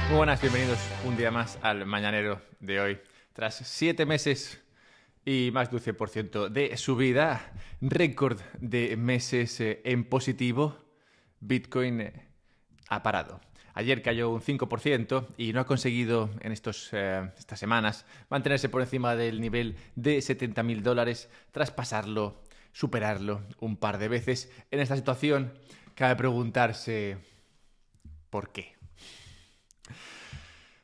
Muy buenas, bienvenidos un día más al Mañanero de hoy. Tras 7 meses y más de un 100% de subida, récord de meses en positivo, Bitcoin ha parado. Ayer cayó un 5% y no ha conseguido en estas semanas mantenerse por encima del nivel de $70.000, traspasarlo, superarlo un par de veces. En esta situación cabe preguntarse ¿por qué?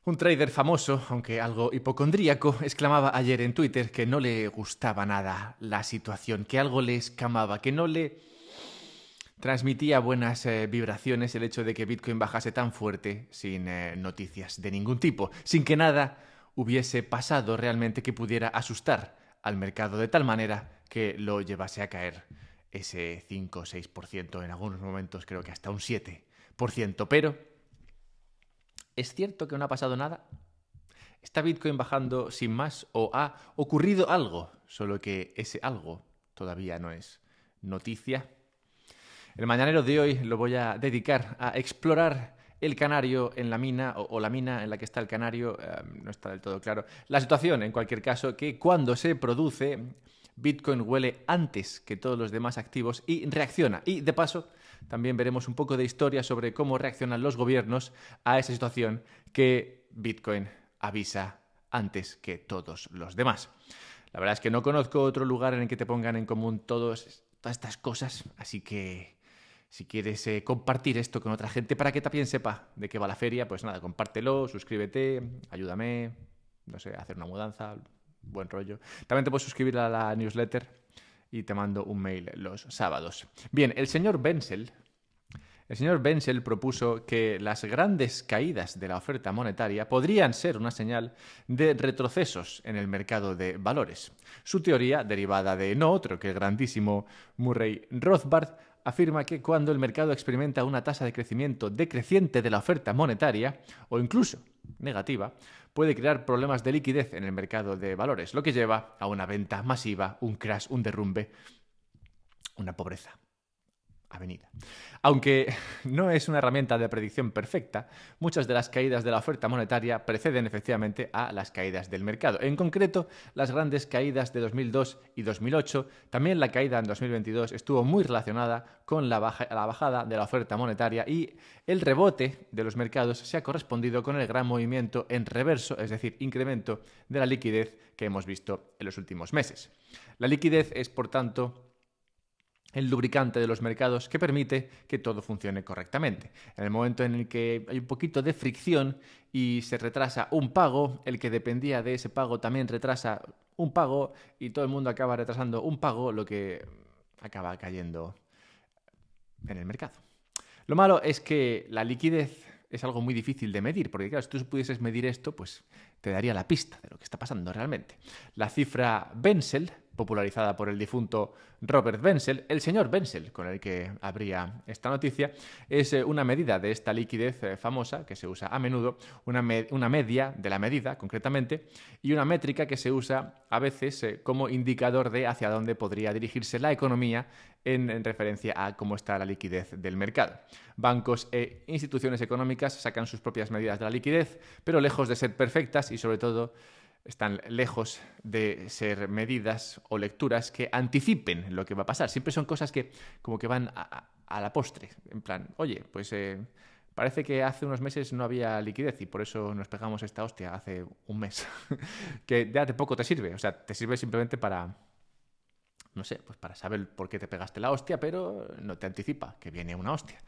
Un trader famoso, aunque algo hipocondríaco, exclamaba ayer en Twitter que no le gustaba nada la situación, que algo le escamaba, que no le transmitía buenas vibraciones el hecho de que Bitcoin bajase tan fuerte sin noticias de ningún tipo, sin que nada hubiese pasado realmente que pudiera asustar al mercado de tal manera que lo llevase a caer ese 5 o 6%, en algunos momentos creo que hasta un 7%, pero ¿es cierto que no ha pasado nada? ¿Está Bitcoin bajando sin más o ha ocurrido algo? Solo que ese algo todavía no es noticia. El mañanero de hoy lo voy a dedicar a explorar el canario en la mina o la mina en la que está el canario. No está del todo claro. La situación, en cualquier caso, que cuando se produce, Bitcoin huele antes que todos los demás activos y reacciona. Y de paso, también veremos un poco de historia sobre cómo reaccionan los gobiernos a esa situación que Bitcoin avisa antes que todos los demás. La verdad es que no conozco otro lugar en el que te pongan en común todas estas cosas, así que si quieres compartir esto con otra gente para que también sepa de qué va la feria, pues nada, compártelo, suscríbete, ayúdame, no sé, a hacer una mudanza, buen rollo. También te puedes suscribir a la newsletter y te mando un mail los sábados. Bien, el señor Wenzel propuso que las grandes caídas de la oferta monetaria podrían ser una señal de retrocesos en el mercado de valores. Su teoría, derivada de no otro que el grandísimo Murray Rothbard, afirma que cuando el mercado experimenta una tasa de crecimiento decreciente de la oferta monetaria, o incluso negativa, puede crear problemas de liquidez en el mercado de valores, lo que lleva a una venta masiva, un crash, un derrumbe, una pobreza avenida. Aunque no es una herramienta de predicción perfecta, muchas de las caídas de la oferta monetaria preceden efectivamente a las caídas del mercado. En concreto, las grandes caídas de 2002 y 2008, también la caída en 2022 estuvo muy relacionada con la bajada de la oferta monetaria y el rebote de los mercados se ha correspondido con el gran movimiento en reverso, es decir, incremento de la liquidez que hemos visto en los últimos meses. La liquidez es, por tanto, el lubricante de los mercados que permite que todo funcione correctamente. En el momento en el que hay un poquito de fricción y se retrasa un pago, el que dependía de ese pago también retrasa un pago y todo el mundo acaba retrasando un pago, lo que acaba cayendo en el mercado. Lo malo es que la liquidez es algo muy difícil de medir, porque claro, si tú pudieses medir esto, pues te daría la pista de lo que está pasando realmente. La cifra Wenzel, popularizada por el difunto Robert Wenzel, el señor Wenzel, con el que habría esta noticia, es una medida de esta liquidez famosa que se usa a menudo, una media de la medida concretamente, y una métrica que se usa a veces como indicador de hacia dónde podría dirigirse la economía en referencia a cómo está la liquidez del mercado. Bancos e instituciones económicas sacan sus propias medidas de la liquidez, pero lejos de ser perfectas y sobre todo están lejos de ser medidas o lecturas que anticipen lo que va a pasar. Siempre son cosas que como que van a la postre. En plan, oye, pues parece que hace unos meses no había liquidez y por eso nos pegamos esta hostia hace un mes. Que ya de poco te sirve. O sea, te sirve simplemente para, no sé, pues para saber por qué te pegaste la hostia, pero no te anticipa que viene una hostia.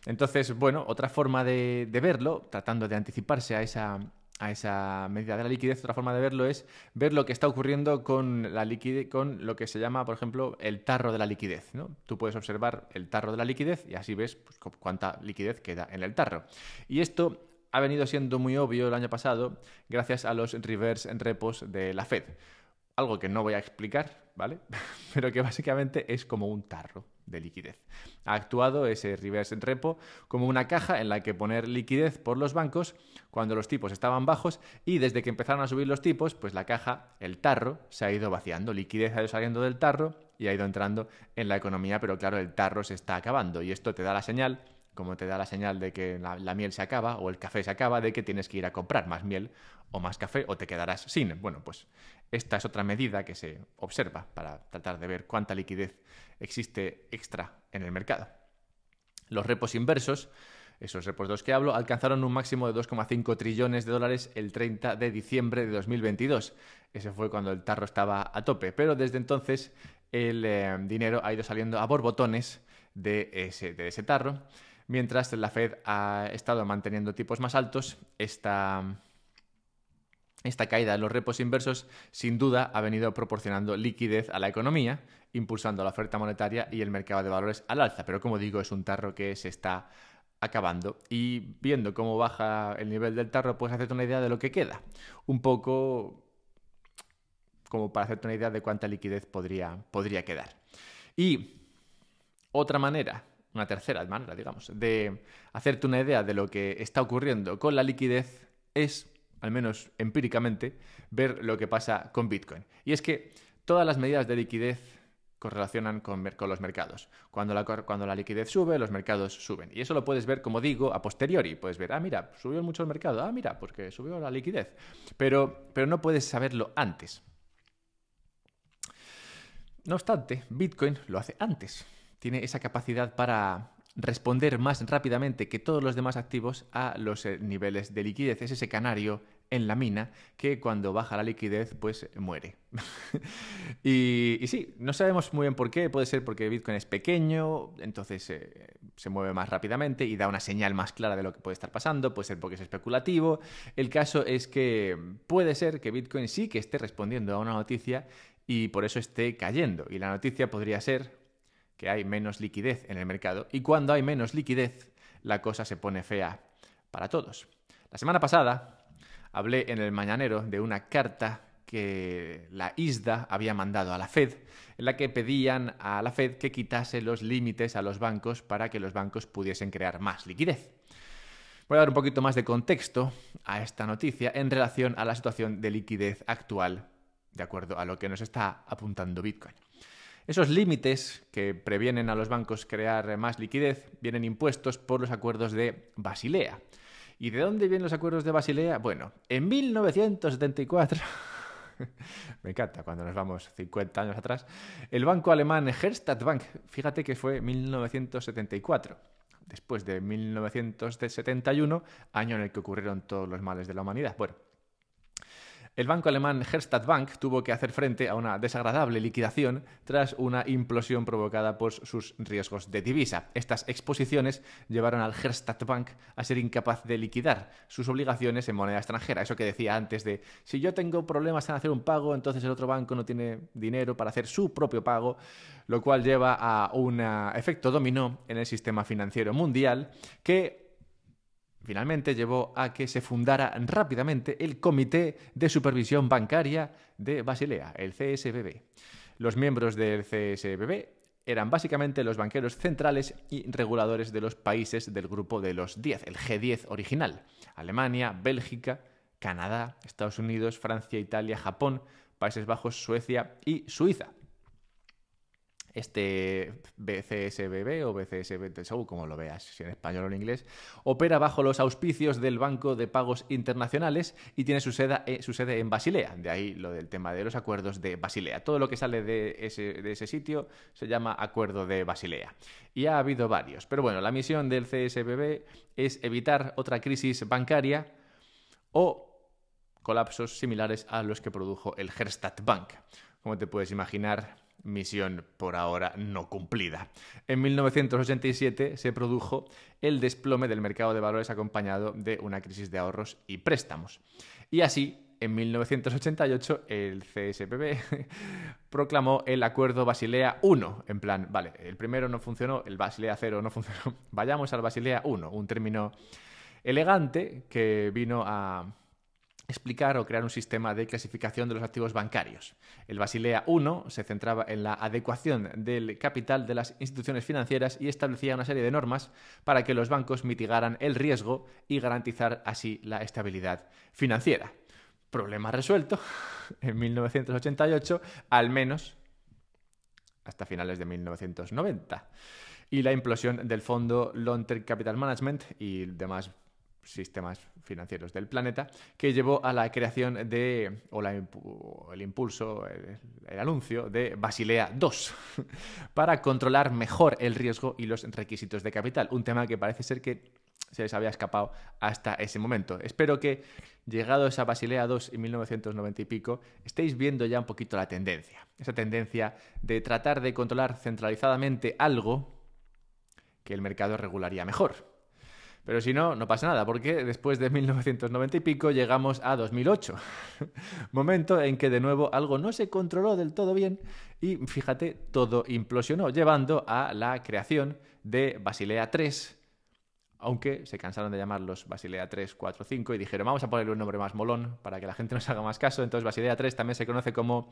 Entonces, bueno, otra forma de verlo, tratando de anticiparse a esa medida de la liquidez, otra forma de verlo es ver lo que está ocurriendo con la liquidez, con lo que se llama, por ejemplo, el tarro de la liquidez, ¿no? Tú puedes observar el tarro de la liquidez y así ves pues, cuánta liquidez queda en el tarro. Y esto ha venido siendo muy obvio el año pasado gracias a los reverse repos de la Fed. Algo que no voy a explicar, ¿vale? Pero que básicamente es como un tarro de liquidez. Ha actuado ese reverse repo como una caja en la que poner liquidez por los bancos cuando los tipos estaban bajos y desde que empezaron a subir los tipos, pues la caja, el tarro, se ha ido vaciando. Liquidez ha ido saliendo del tarro y ha ido entrando en la economía, pero claro, el tarro se está acabando y esto te da la señal como te da la señal de que la miel se acaba o el café se acaba, de que tienes que ir a comprar más miel o más café o te quedarás sin. Bueno, pues esta es otra medida que se observa para tratar de ver cuánta liquidez existe extra en el mercado. Los repos inversos, esos repos de los que hablo, alcanzaron un máximo de 2,5 trillones de dólares el 30 de diciembre de 2022. Ese fue cuando el tarro estaba a tope, pero desde entonces el dinero ha ido saliendo a borbotones de ese tarro, mientras la Fed ha estado manteniendo tipos más altos. Esta caída de los repos inversos sin duda ha venido proporcionando liquidez a la economía, impulsando la oferta monetaria y el mercado de valores al alza. Pero como digo, es un tarro que se está acabando y viendo cómo baja el nivel del tarro, pues hacerte una idea de lo que queda. Un poco como para hacerte una idea de cuánta liquidez podría quedar. Y otra manera, una tercera manera, digamos, de hacerte una idea de lo que está ocurriendo con la liquidez es, al menos empíricamente, ver lo que pasa con Bitcoin. Y es que todas las medidas de liquidez correlacionan con los mercados. Cuando la liquidez sube, los mercados suben. Y eso lo puedes ver, como digo, a posteriori. Puedes ver, mira, subió mucho el mercado. Mira, porque subió la liquidez. Pero no puedes saberlo antes. No obstante, Bitcoin lo hace antes. Tiene esa capacidad para responder más rápidamente que todos los demás activos a los niveles de liquidez. Es ese canario en la mina que cuando baja la liquidez pues muere. y sí, no sabemos muy bien por qué. Puede ser porque Bitcoin es pequeño, entonces se mueve más rápidamente y da una señal más clara de lo que puede estar pasando. Puede ser porque es especulativo. El caso es que puede ser que Bitcoin sí que esté respondiendo a una noticia y por eso esté cayendo. Y la noticia podría ser que hay menos liquidez en el mercado, y cuando hay menos liquidez, la cosa se pone fea para todos. La semana pasada hablé en el Mañanero de una carta que la ISDA había mandado a la Fed, en la que pedían a la Fed que quitase los límites a los bancos para que los bancos pudiesen crear más liquidez. Voy a dar un poquito más de contexto a esta noticia en relación a la situación de liquidez actual, de acuerdo a lo que nos está apuntando Bitcoin. Esos límites que previenen a los bancos crear más liquidez vienen impuestos por los acuerdos de Basilea. ¿Y de dónde vienen los acuerdos de Basilea? Bueno, en 1974, me encanta cuando nos vamos 50 años atrás, el banco alemán Erste Bank, fíjate que fue 1974, después de 1971, año en el que ocurrieron todos los males de la humanidad. Bueno, el banco alemán Erste Bank tuvo que hacer frente a una desagradable liquidación tras una implosión provocada por sus riesgos de divisa. Estas exposiciones llevaron al Erste Bank a ser incapaz de liquidar sus obligaciones en moneda extranjera. Eso que decía antes de, si yo tengo problemas en hacer un pago, entonces el otro banco no tiene dinero para hacer su propio pago, lo cual lleva a un efecto dominó en el sistema financiero mundial que finalmente llevó a que se fundara rápidamente el Comité de Supervisión Bancaria de Basilea, el CSBB. Los miembros del CSBB eran básicamente los banqueros centrales y reguladores de los países del grupo de los 10, el G10 original: Alemania, Bélgica, Canadá, Estados Unidos, Francia, Italia, Japón, Países Bajos, Suecia y Suiza. Este CSBB o BCSB, según como lo veas, si en español o en inglés, opera bajo los auspicios del Banco de Pagos Internacionales y tiene su sede en Basilea. De ahí lo del tema de los acuerdos de Basilea. Todo lo que sale de ese sitio se llama Acuerdo de Basilea. Y ha habido varios. Pero bueno, la misión del CSBB es evitar otra crisis bancaria o colapsos similares a los que produjo el Erste Bank. Como te puedes imaginar, misión por ahora no cumplida. En 1987 se produjo el desplome del mercado de valores acompañado de una crisis de ahorros y préstamos. Y así, en 1988, el CSBB proclamó el Acuerdo Basilea I. En plan, vale, el primero no funcionó, el Basilea II no funcionó, vayamos al Basilea I, un término elegante que vino a explicar o crear un sistema de clasificación de los activos bancarios. El Basilea I se centraba en la adecuación del capital de las instituciones financieras y establecía una serie de normas para que los bancos mitigaran el riesgo y garantizar así la estabilidad financiera. Problema resuelto en 1988, al menos hasta finales de 1990. y la implosión del fondo Long Term Capital Management y demás sistemas financieros del planeta, que llevó a la creación el impulso, el anuncio de Basilea II para controlar mejor el riesgo y los requisitos de capital, un tema que parece ser que se les había escapado hasta ese momento. Espero que, llegados a Basilea II en 1990 y pico, estéis viendo ya un poquito la tendencia, esa tendencia de tratar de controlar centralizadamente algo que el mercado regularía mejor. Pero si no, no pasa nada, porque después de 1990 y pico llegamos a 2008. Momento en que de nuevo algo no se controló del todo bien y, fíjate, todo implosionó, llevando a la creación de Basilea III, aunque se cansaron de llamarlos Basilea 3, 4, 5 y dijeron, vamos a ponerle un nombre más molón para que la gente nos haga más caso. Entonces Basilea 3 también se conoce como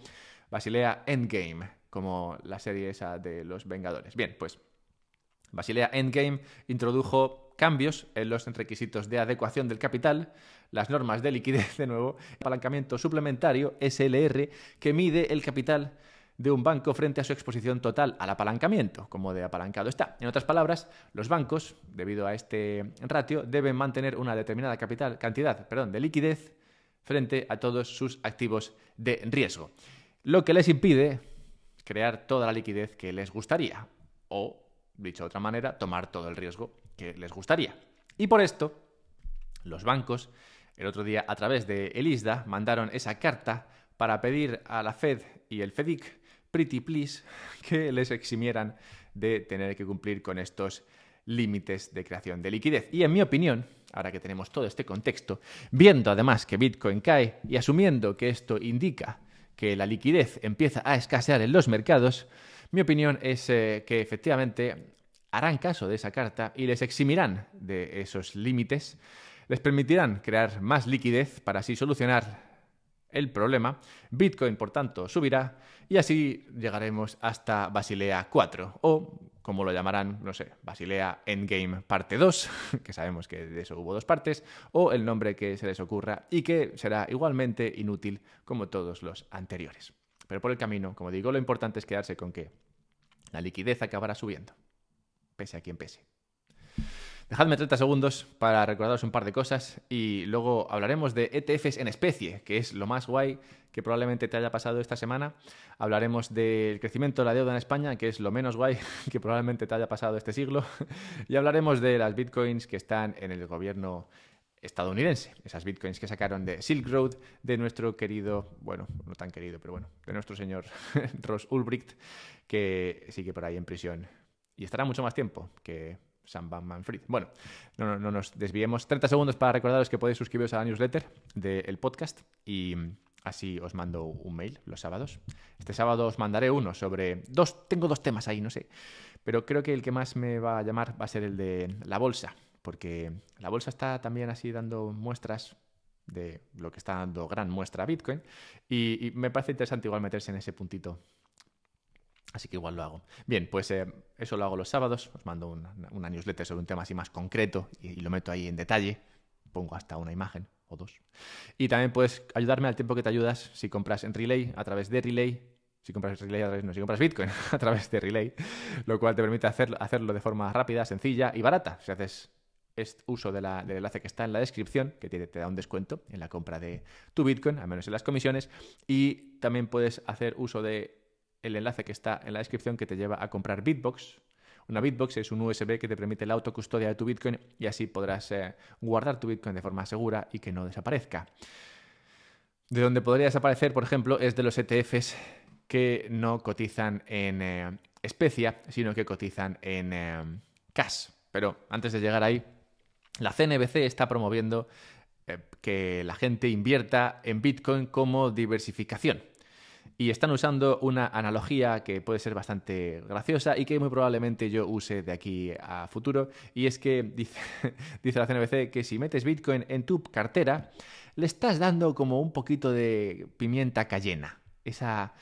Basilea Endgame, como la serie esa de los Vengadores. Bien, pues Basilea Endgame introdujo cambios en los requisitos de adecuación del capital, las normas de liquidez de nuevo, apalancamiento suplementario, SLR, que mide el capital de un banco frente a su exposición total al apalancamiento, como de apalancado está. En otras palabras, los bancos, debido a este ratio, deben mantener una determinada cantidad de liquidez frente a todos sus activos de riesgo, lo que les impide crear toda la liquidez que les gustaría, o, dicho de otra manera, tomar todo el riesgo que les gustaría. Y por esto, los bancos, el otro día a través de el ISDA, mandaron esa carta para pedir a la Fed y el FEDIC, pretty please, que les eximieran de tener que cumplir con estos límites de creación de liquidez. Y en mi opinión, ahora que tenemos todo este contexto, viendo además que Bitcoin cae y asumiendo que esto indica que la liquidez empieza a escasear en los mercados, mi opinión es que efectivamente harán caso de esa carta y les eximirán de esos límites, les permitirán crear más liquidez para así solucionar el problema. Bitcoin, por tanto, subirá y así llegaremos hasta Basilea 4 o, como lo llamarán, no sé, Basilea Endgame parte 2, que sabemos que de eso hubo dos partes, o el nombre que se les ocurra y que será igualmente inútil como todos los anteriores. Pero por el camino, como digo, lo importante es quedarse con que la liquidez acabará subiendo, pese a quien pese. Dejadme 30 segundos para recordaros un par de cosas y luego hablaremos de ETFs en especie, que es lo más guay que probablemente te haya pasado esta semana. Hablaremos del crecimiento de la deuda en España, que es lo menos guay que probablemente te haya pasado este siglo. Y hablaremos de las bitcoins que están en el gobierno estadounidense, esas bitcoins que sacaron de Silk Road, de nuestro querido, bueno, no tan querido, pero bueno, de nuestro señor Ross Ulbricht, que sigue por ahí en prisión y estará mucho más tiempo que Sam Bankman-Fried. Bueno, no nos desviemos. 30 segundos para recordaros que podéis suscribiros a la newsletter del podcast y así os mando un mail los sábados. Este sábado os mandaré uno sobre tengo dos temas ahí, no sé, pero creo que el que más me va a llamar va a ser el de la bolsa, porque la bolsa está también así dando muestras de lo que está dando gran muestra a Bitcoin y me parece interesante igual meterse en ese puntito. Así que igual lo hago. Bien, pues eso lo hago los sábados. Os mando una newsletter sobre un tema así más concreto y lo meto ahí en detalle. Pongo hasta una imagen o dos. Y también puedes ayudarme al tiempo que te ayudas si compras en Relay a través de Relay. Si compras Bitcoin a través de Relay, lo cual te permite hacerlo de forma rápida, sencilla y barata. Si haces uso del enlace que está en la descripción, que te da un descuento en la compra de tu Bitcoin, al menos en las comisiones. Y también puedes hacer uso de el enlace que está en la descripción que te lleva a comprar Bitbox. Una Bitbox es un USB que te permite la autocustodia de tu Bitcoin y así podrás guardar tu Bitcoin de forma segura y que no desaparezca. De donde podría desaparecer, por ejemplo, es de los ETFs que no cotizan en especia, sino que cotizan en cash. Pero antes de llegar ahí, la CNBC está promoviendo que la gente invierta en Bitcoin como diversificación. Y están usando una analogía que puede ser bastante graciosa y que muy probablemente yo use de aquí a futuro. Y es que dice la CNBC que si metes Bitcoin en tu cartera, le estás dando como un poquito de pimienta cayena. Esa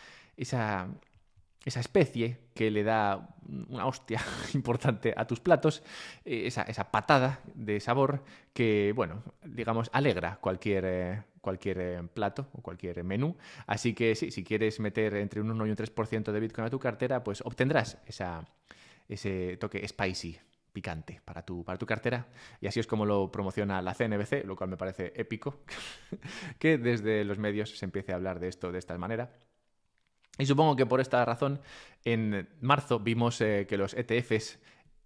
especie que le da una hostia importante a tus platos, esa patada de sabor que, bueno, digamos, alegra cualquier plato o cualquier menú. Así que sí, si quieres meter entre un 1 y un 3% de Bitcoin a tu cartera, pues obtendrás ese toque spicy, picante para tu cartera. Y así es como lo promociona la CNBC, lo cual me parece épico, que desde los medios se empiece a hablar de esto de esta manera. Y supongo que por esta razón, en marzo vimos que los ETFs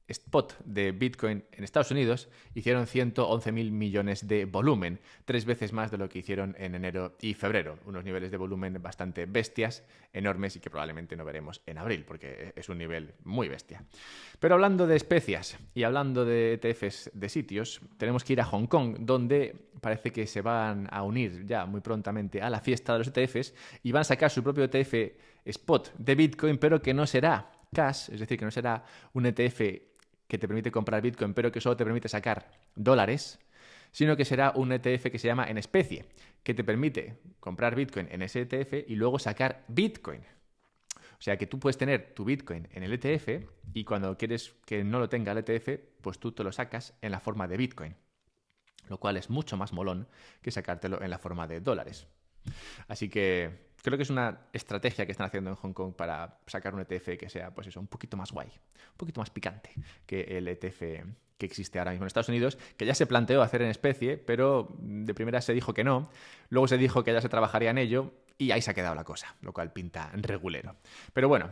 spot de Bitcoin en Estados Unidos hicieron 111.000 millones de volumen, 3 veces más de lo que hicieron en enero y febrero. Unos niveles de volumen bastante bestias, enormes y que probablemente no veremos en abril, porque es un nivel muy bestia. Pero hablando de especias y hablando de ETFs de sitios, tenemos que ir a Hong Kong, donde parece que se van a unir ya muy prontamente a la fiesta de los ETFs y van a sacar su propio ETF spot de Bitcoin, pero que no será cash, es decir, que no será un ETF que te permite comprar Bitcoin, pero que solo te permite sacar dólares, sino que será un ETF que se llama en especie, que te permite comprar Bitcoin en ese ETF y luego sacar Bitcoin. O sea que tú puedes tener tu Bitcoin en el ETF y cuando quieres que no lo tenga el ETF, pues tú te lo sacas en la forma de Bitcoin, lo cual es mucho más molón que sacártelo en la forma de dólares. Así que creo que es una estrategia que están haciendo en Hong Kong para sacar un ETF que sea, pues eso, un poquito más guay, un poquito más picante que el ETF que existe ahora mismo en Estados Unidos, que ya se planteó hacer en especie, pero de primera se dijo que no, luego se dijo que ya se trabajaría en ello y ahí se ha quedado la cosa, lo cual pinta regulero. Pero bueno,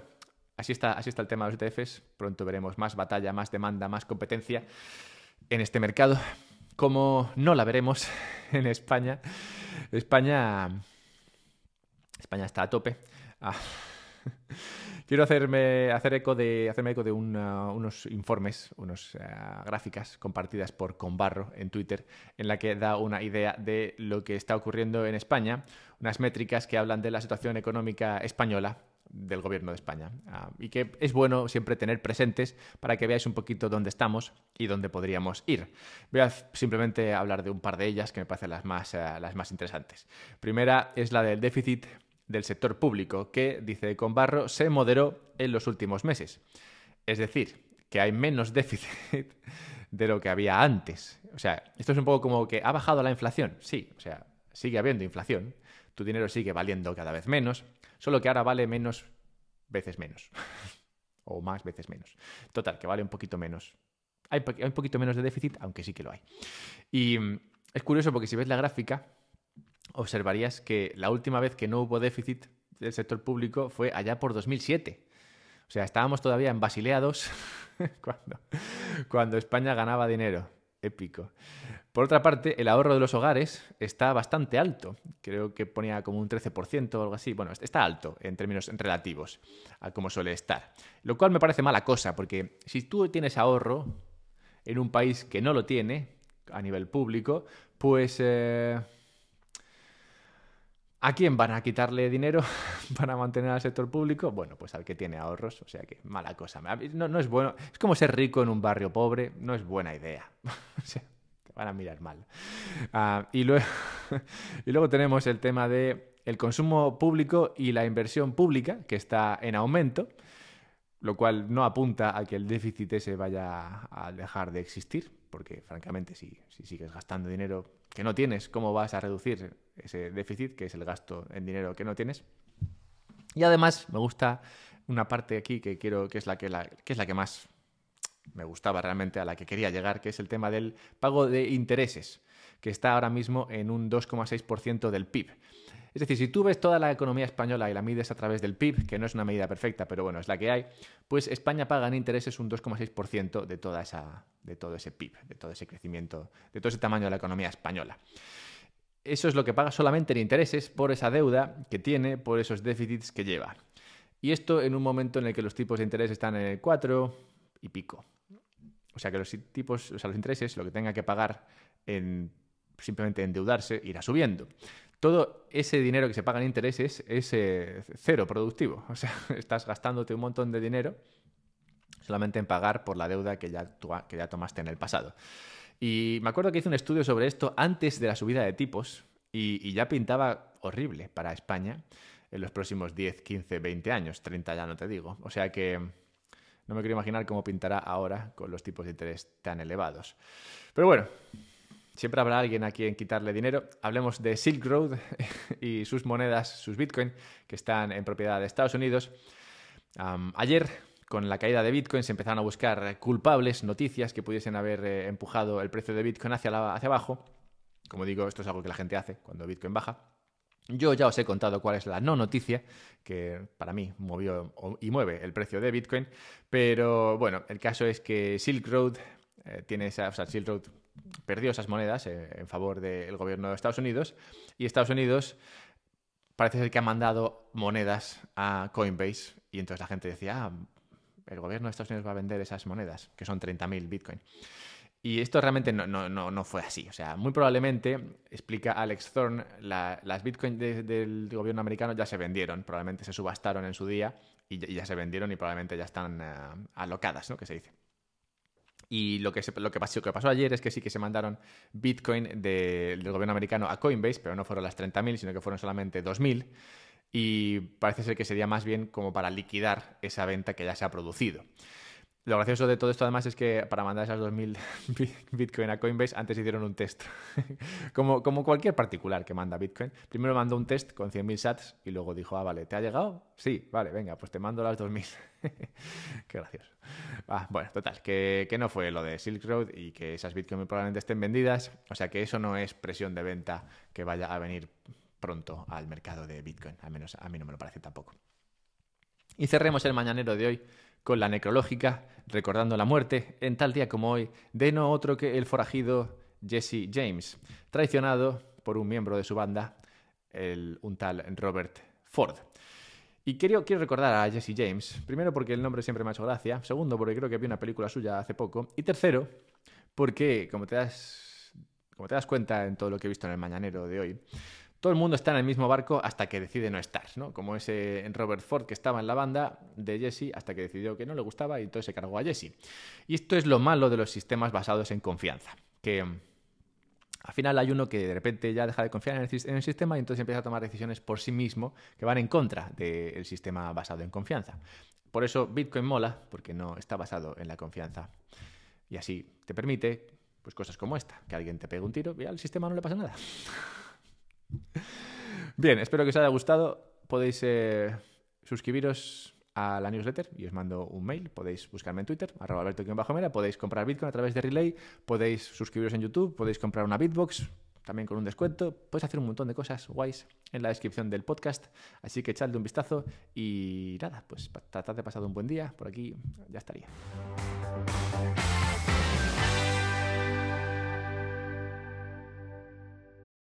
así está el tema de los ETFs, pronto veremos más batalla, más demanda, más competencia en este mercado, como no la veremos en España. España está a tope. Quiero hacerme eco de unos informes, unas gráficas compartidas por Conbarro en Twitter, en la que da una idea de lo que está ocurriendo en España, unas métricas que hablan de la situación económica española del gobierno de España y que es bueno siempre tener presentes para que veáis un poquito dónde estamos y dónde podríamos ir. Voy a simplemente hablar de un par de ellas que me parecen las más interesantes. Primera es la del déficit del sector público, que, dice Conbarro, se moderó en los últimos meses. Es decir, que hay menos déficit de lo que había antes. O sea, esto es un poco como que ha bajado la inflación. Sí, o sea, sigue habiendo inflación. Tu dinero sigue valiendo cada vez menos, solo que ahora vale menos veces menos. O más veces menos. Total, que vale un poquito menos. Hay un poquito menos de déficit, aunque sí que lo hay. Y es curioso porque si ves la gráfica, observarías que la última vez que no hubo déficit del sector público fue allá por 2007. O sea, estábamos todavía en Basilea II cuando España ganaba dinero. Épico. Por otra parte, el ahorro de los hogares está bastante alto. Creo que ponía como un 13% o algo así. Bueno, está alto en términos relativos a cómo suele estar. Lo cual me parece mala cosa, porque si tú tienes ahorro en un país que no lo tiene a nivel público, pues ¿a quién van a quitarle dinero para mantener al sector público? Bueno, pues al que tiene ahorros, o sea que mala cosa. No es bueno. Es como ser rico en un barrio pobre, no es buena idea. O sea, te van a mirar mal. Y luego tenemos el tema de el consumo público y la inversión pública, que está en aumento, lo cual no apunta a que el déficit ese vaya a dejar de existir, porque francamente si sigues gastando dinero que no tienes, ¿cómo vas a reducir ese déficit, que es el gasto en dinero que no tienes? Y además me gusta una parte aquí que es la que más me gustaba realmente, a la que quería llegar, que es el tema del pago de intereses, que está ahora mismo en un 2,6% del PIB. Es decir, si tú ves toda la economía española y la mides a través del PIB, que no es una medida perfecta, pero bueno, es la que hay, pues España paga en intereses un 2,6% de todo ese PIB, de todo ese crecimiento, de todo ese tamaño de la economía española. Eso es lo que paga solamente en intereses por esa deuda que tiene, por esos déficits que lleva. Y esto en un momento en el que los tipos de interés están en el 4 y pico. O sea que los intereses, lo que tenga que pagar en simplemente endeudarse, irá subiendo. Todo ese dinero que se paga en intereses es cero productivo. O sea, estás gastándote un montón de dinero solamente en pagar por la deuda que ya tomaste en el pasado. Y me acuerdo que hice un estudio sobre esto antes de la subida de tipos y ya pintaba horrible para España en los próximos 10, 15, 20 años. 30 ya no te digo. O sea que no me quiero imaginar cómo pintará ahora con los tipos de interés tan elevados. Pero bueno, siempre habrá alguien a quien quitarle dinero. Hablemos de Silk Road y sus monedas, sus Bitcoin, que están en propiedad de Estados Unidos. Ayer con la caída de Bitcoin se empezaron a buscar culpables, noticias que pudiesen haber empujado el precio de Bitcoin hacia abajo. Como digo, esto es algo que la gente hace cuando Bitcoin baja. Yo ya os he contado cuál es la no noticia que para mí movió y mueve el precio de Bitcoin, pero bueno, el caso es que Silk Road Silk Road perdió esas monedas en favor del gobierno de Estados Unidos, y Estados Unidos parece ser que ha mandado monedas a Coinbase, y entonces la gente decía, el gobierno de Estados Unidos va a vender esas monedas, que son 30.000 Bitcoin. Y esto realmente no fue así. O sea, muy probablemente, explica Alex Thorne, las Bitcoin del gobierno americano ya se vendieron. Probablemente se subastaron en su día y ya se vendieron y probablemente ya están alocadas, ¿no? Que se dice. Y lo que pasó ayer es que sí que se mandaron Bitcoin del gobierno americano a Coinbase, pero no fueron las 30.000, sino que fueron solamente 2.000. Y parece ser que sería más bien como para liquidar esa venta que ya se ha producido. Lo gracioso de todo esto, además, es que para mandar esas 2.000 Bitcoin a Coinbase, antes hicieron un test. como cualquier particular que manda Bitcoin. Primero mandó un test con 100.000 sats y luego dijo, vale, ¿te ha llegado? Sí, vale, venga, pues te mando las 2.000. Qué gracioso. Bueno, total, que no fue lo de Silk Road y que esas Bitcoin probablemente estén vendidas. O sea que eso no es presión de venta que vaya a venir pronto al mercado de Bitcoin. Al menos a mí no me lo parece tampoco. Y cerremos el mañanero de hoy con la necrológica, recordando la muerte, en tal día como hoy, de no otro que el forajido Jesse James, traicionado por un miembro de su banda, un tal Robert Ford. Y quiero recordar a Jesse James, primero porque el nombre siempre me ha hecho gracia, segundo porque creo que vi una película suya hace poco, y tercero porque, como te das cuenta en todo lo que he visto en el mañanero de hoy, todo el mundo está en el mismo barco hasta que decide no estar, ¿no? Como ese Robert Ford que estaba en la banda de Jesse hasta que decidió que no le gustaba y entonces se cargó a Jesse. Y esto es lo malo de los sistemas basados en confianza, que al final hay uno que de repente ya deja de confiar en el sistema y entonces empieza a tomar decisiones por sí mismo que van en contra del sistema basado en confianza. Por eso Bitcoin mola, porque no está basado en la confianza. Y así te permite pues cosas como esta, que alguien te pegue un tiro y al sistema no le pasa nada. Bien, espero que os haya gustado. Podéis suscribiros a la newsletter y os mando un mail. Podéis buscarme en Twitter, @alberto_mera. Podéis comprar Bitcoin a través de Relay. Podéis suscribiros en YouTube. Podéis comprar una Bitbox, también con un descuento. Podéis hacer un montón de cosas guays en la descripción del podcast. Así que echadle un vistazo y nada, pues tratad de pasar un buen día. Por aquí ya estaría.